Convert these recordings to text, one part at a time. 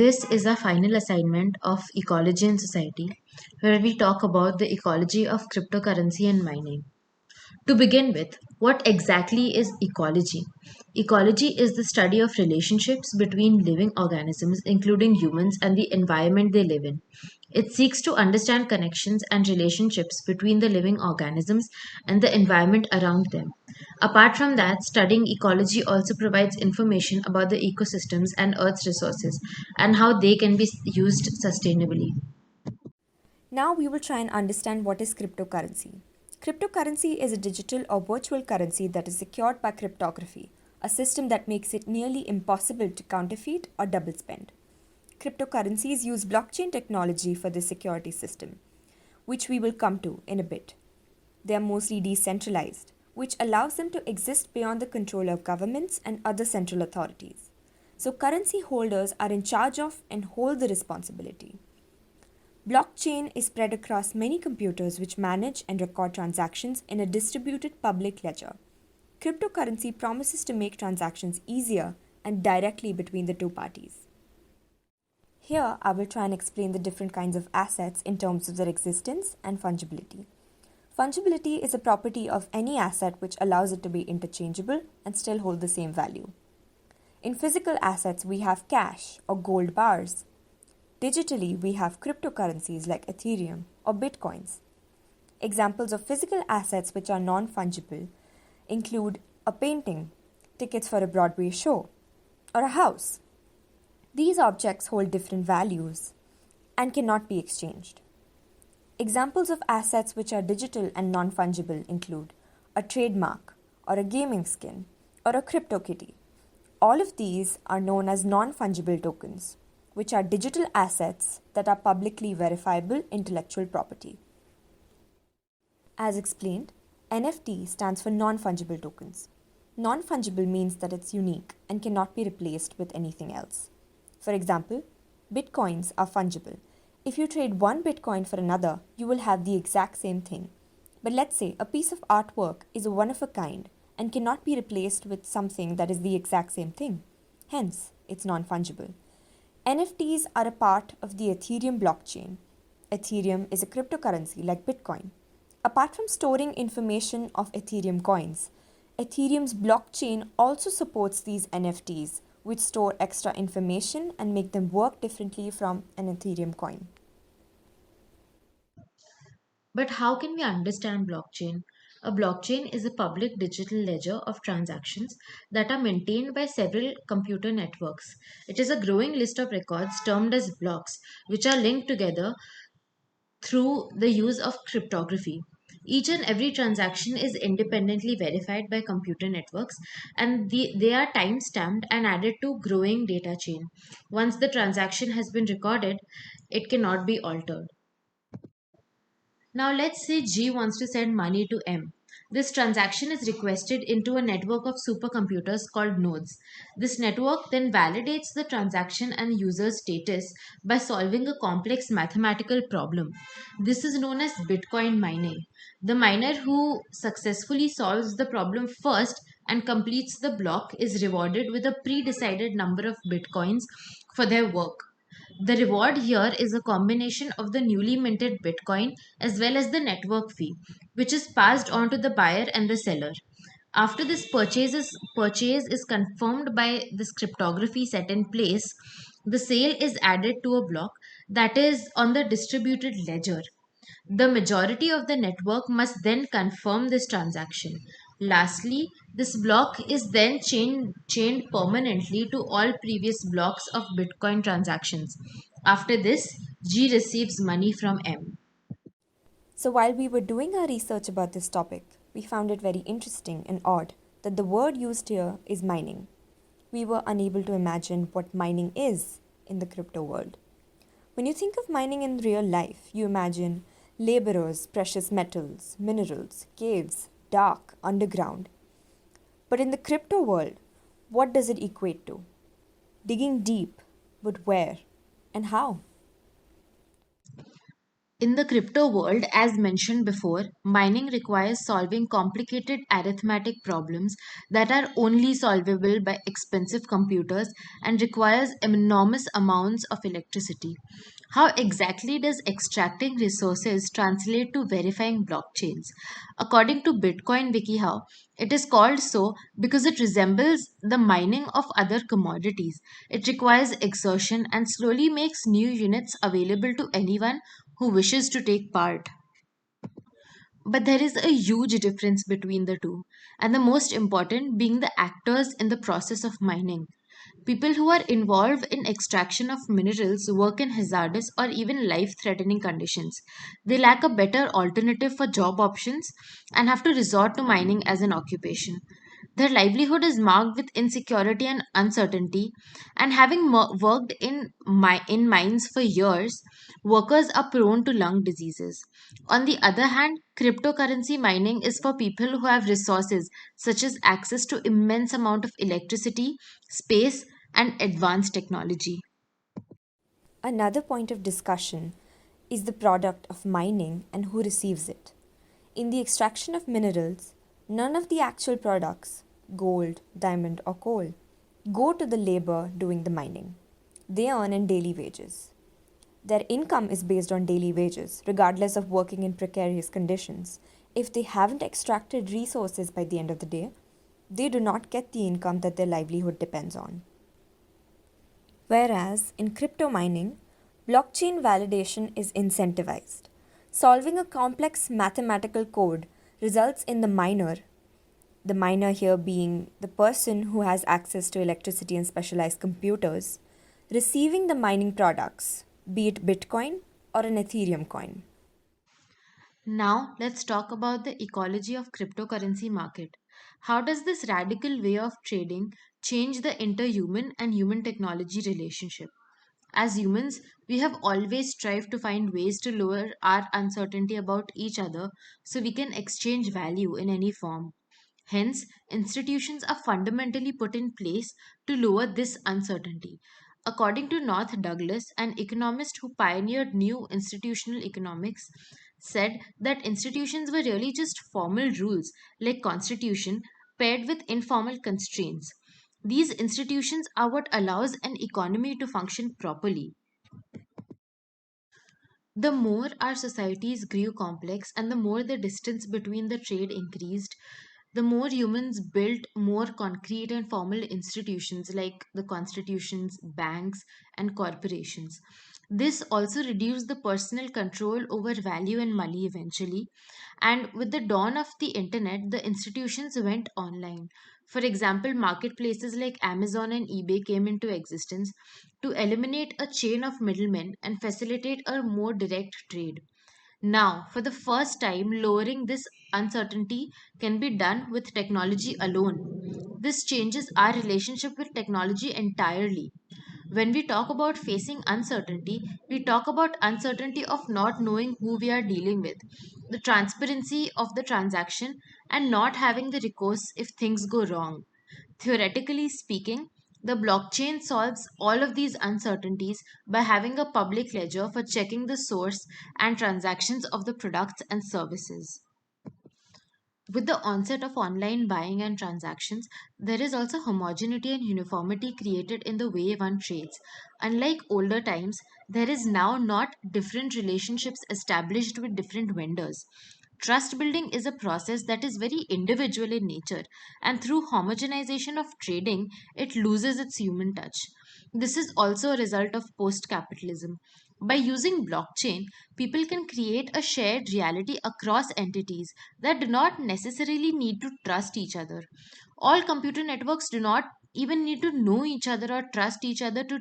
This is our final assignment of Ecology and Society, where we talk about the ecology of cryptocurrency and mining. To begin with, what exactly is ecology? Ecology is the study of relationships between living organisms, including humans, and the environment they live in. It seeks to understand connections and relationships between the living organisms and the environment around them. Apart from that, studying ecology also provides information about the ecosystems and Earth's resources and how they can be used sustainably. Now we will try and understand what is cryptocurrency. Cryptocurrency is a digital or virtual currency that is secured by cryptography, a system that makes it nearly impossible to counterfeit or double spend. Cryptocurrencies use blockchain technology for this security system, which we will come to in a bit. They are mostly decentralized, which allows them to exist beyond the control of governments and other central authorities. So, currency holders are in charge of and hold the responsibility. Blockchain is spread across many computers which manage and record transactions in a distributed public ledger. Cryptocurrency promises to make transactions easier and directly between the two parties. Here, I will try and explain the different kinds of assets in terms of their existence and fungibility. Fungibility is a property of any asset which allows it to be interchangeable and still hold the same value. In physical assets, we have cash or gold bars. Digitally, we have cryptocurrencies like Ethereum or Bitcoins. Examples of physical assets which are non fungible include a painting, tickets for a Broadway show, or a house. These objects hold different values and cannot be exchanged. Examples of assets which are digital and non fungible include a trademark, or a gaming skin, or a CryptoKitty. All of these are known as non fungible tokens, which are digital assets that are publicly verifiable intellectual property. As explained, NFT stands for non fungible tokens. Non fungible means that it's unique and cannot be replaced with anything else. For example, bitcoins are fungible. If you trade one bitcoin for another, you will have the exact same thing. But let's say a piece of artwork is a one of a kind and cannot be replaced with something that is the exact same thing. Hence, it's non fungible. NFTs are a part of the Ethereum blockchain. Ethereum is a cryptocurrency like Bitcoin. Apart from storing information of Ethereum coins, Ethereum's blockchain also supports these NFTs, which store extra information and make them work differently from an Ethereum coin. But how can we understand blockchain? A blockchain is a public digital ledger of transactions that are maintained by several computer networks. It is a growing list of records termed as blocks, which are linked together through the use of cryptography. Each and every transaction is independently verified by computer networks and they are time stamped and added to growing data chain. Once the transaction has been recorded, it cannot be altered. Now let's say G wants to send money to M. This transaction is requested into a network of supercomputers called nodes. This network then validates the transaction and user status by solving a complex mathematical problem. This is known as Bitcoin mining. The miner who successfully solves the problem first and completes the block is rewarded with a pre-decided number of Bitcoins for their work. The reward here is a combination of the newly minted Bitcoin as well as the network fee, which is passed on to the buyer and the seller. After this purchase is confirmed by this cryptography set in place, the sale is added to a block that is on the distributed ledger. The majority of the network must then confirm this transaction. Lastly, this block is then chained permanently to all previous blocks of Bitcoin transactions. After this, G receives money from M. So, while we were doing our research about this topic, we found it very interesting and odd that the word used here is mining. We were unable to imagine what mining is in the crypto world. When you think of mining in real life, you imagine laborers, precious metals, minerals, caves, dark, underground. But in the crypto world, what does it equate to? Digging deep, but where and how? In the crypto world, as mentioned before, mining requires solving complicated arithmetic problems that are only solvable by expensive computers and requires enormous amounts of electricity. How exactly does extracting resources translate to verifying blockchains? According to Bitcoin WikiHow, it is called so because it resembles the mining of other commodities. It requires exertion and slowly makes new units available to anyone who wishes to take part. But there is a huge difference between the two, and the most important being the actors in the process of mining. People who are involved in extraction of minerals work in hazardous or even life threatening conditions. They lack a better alternative for job options and have to resort to mining as an occupation. Their livelihood is marked with insecurity and uncertainty, and having worked in mines for years, workers are prone to lung diseases. On the other hand, cryptocurrency mining is for people who have resources such as access to immense amount of electricity, space, and advanced technology. Another point of discussion is the product of mining and who receives it. In the extraction of minerals, none of the actual products, gold, diamond, or coal, go to the labor doing the mining. They earn in daily wages. Their income is based on daily wages, regardless of working in precarious conditions. If they haven't extracted resources by the end of the day, they do not get the income that their livelihood depends on. Whereas in crypto mining, blockchain validation is incentivized. Solving a complex mathematical code results in the miner here being the person who has access to electricity and specialized computers, receiving the mining products, be it Bitcoin or an Ethereum coin. Now, let's talk about the ecology of cryptocurrency market. How does this radical way of trading change the interhuman and human technology relationship? As humans, we have always strived to find ways to lower our uncertainty about each other so we can exchange value in any form. Hence, institutions are fundamentally put in place to lower this uncertainty. According to North Douglas, an economist who pioneered new institutional economics, said that institutions were really just formal rules like constitution paired with informal constraints. These institutions are what allows an economy to function properly. The more our societies grew complex and the more the distance between the trade increased, the more humans built more concrete and formal institutions like the constitutions, banks, and corporations. This also reduced the personal control over value and money eventually. And with the dawn of the internet, the institutions went online. For example, marketplaces like Amazon and eBay came into existence to eliminate a chain of middlemen and facilitate a more direct trade. Now, for the first time, lowering this uncertainty can be done with technology alone. This changes our relationship with technology entirely. When we talk about facing uncertainty, we talk about uncertainty of not knowing who we are dealing with, the transparency of the transaction, and not having the recourse if things go wrong. Theoretically speaking, the blockchain solves all of these uncertainties by having a public ledger for checking the source and transactions of the products and services. With the onset of online buying and transactions, there is also homogeneity and uniformity created in the way one trades. Unlike older times, there is now not different relationships established with different vendors. Trust building is a process that is very individual in nature, and through homogenization of trading, it loses its human touch. This is also a result of post capitalism. By using blockchain, people can create a shared reality across entities that do not necessarily need to trust each other. All computer networks do not even need to know each other or trust each other to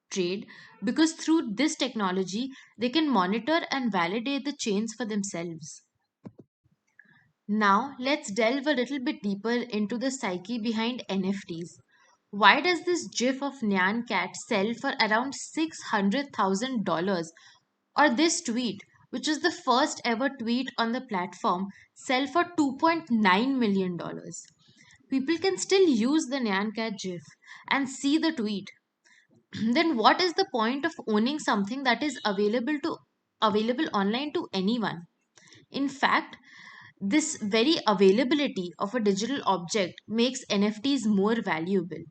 trade, because through this technology, they can monitor and validate the chains for themselves. Now, let's delve a little bit deeper into the psyche behind NFTs. Why does this GIF of Nyan Cat sell for around $600,000? Or this tweet, which is the first ever tweet on the platform, sell for $2.9 million? People can still use the Nyan Cat GIF and see the tweet. Then what is the point of owning something that is available to available online to anyone. In fact, this very availability of a digital object makes NFTs more valuable.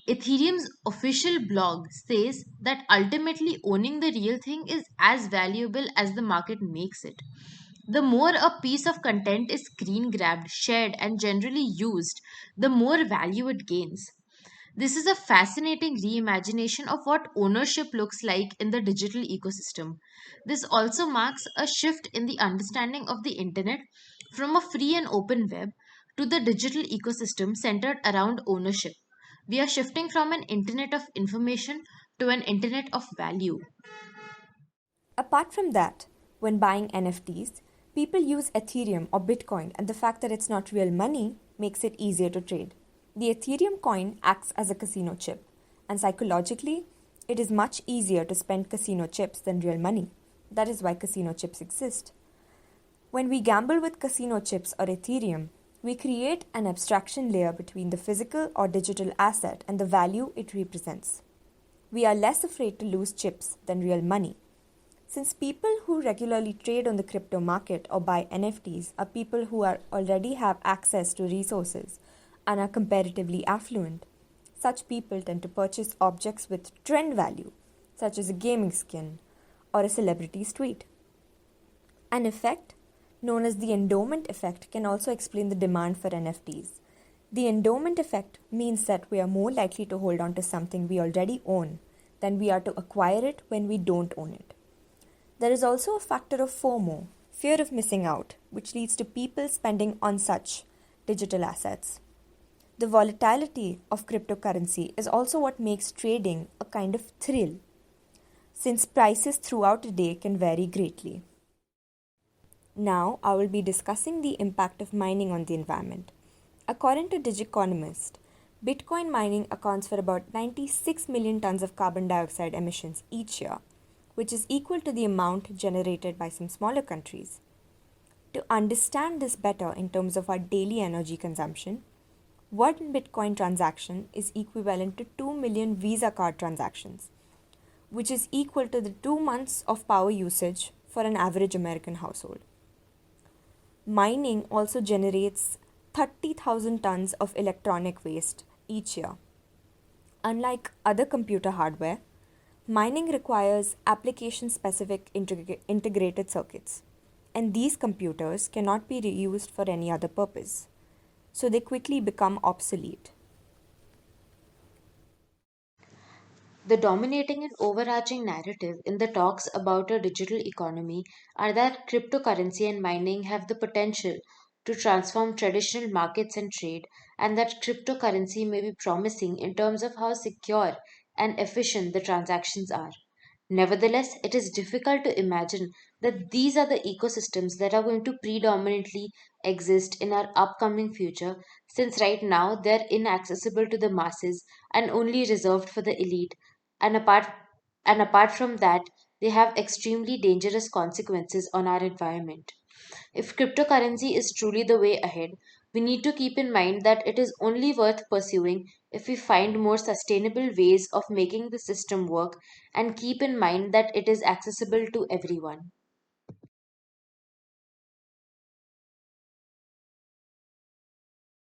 Ethereum's official blog says that ultimately owning the real thing is as valuable as the market makes it. The more a piece of content is screen grabbed, shared, and generally used, the more value it gains. This is a fascinating reimagination of what ownership looks like in the digital ecosystem. This also marks a shift in the understanding of the internet from a free and open web to the digital ecosystem centered around ownership. We are shifting from an internet of information to an internet of value. Apart from that, when buying NFTs, people use Ethereum or Bitcoin, and the fact that it's not real money makes it easier to trade. The Ethereum coin acts as a casino chip, and psychologically, it is much easier to spend casino chips than real money. That is why casino chips exist. When we gamble with casino chips or Ethereum, we create an abstraction layer between the physical or digital asset and the value it represents. We are less afraid to lose chips than real money. Since people who regularly trade on the crypto market or buy NFTs are people who already have access to resources and are comparatively affluent, such people tend to purchase objects with trend value, such as a gaming skin or a celebrity's tweet. An effect known as the endowment effect can also explain the demand for NFTs. The endowment effect means that we are more likely to hold on to something we already own than we are to acquire it when we don't own it. There is also a factor of FOMO, fear of missing out, which leads to people spending on such digital assets. The volatility of cryptocurrency is also what makes trading a kind of thrill, since prices throughout a day can vary greatly. Now, I will be discussing the impact of mining on the environment. According to Digiconomist, Bitcoin mining accounts for about 96 million tons of carbon dioxide emissions each year, which is equal to the amount generated by some smaller countries. To understand this better in terms of our daily energy consumption, one Bitcoin transaction is equivalent to 2 million Visa card transactions, which is equal to the 2 months of power usage for an average American household. Mining also generates 30,000 tons of electronic waste each year. Unlike other computer hardware, mining requires application specific integrated circuits, and these computers cannot be reused for any other purpose, so they quickly become obsolete. The dominating and overarching narrative in the talks about a digital economy are that cryptocurrency and mining have the potential to transform traditional markets and trade, and that cryptocurrency may be promising in terms of how secure and efficient the transactions are. Nevertheless, it is difficult to imagine that these are the ecosystems that are going to predominantly exist in our upcoming future, since right now they're inaccessible to the masses and only reserved for the elite. And apart from that, they have extremely dangerous consequences on our environment. If cryptocurrency is truly the way ahead, we need to keep in mind that it is only worth pursuing if we find more sustainable ways of making the system work and keep in mind that it is accessible to everyone.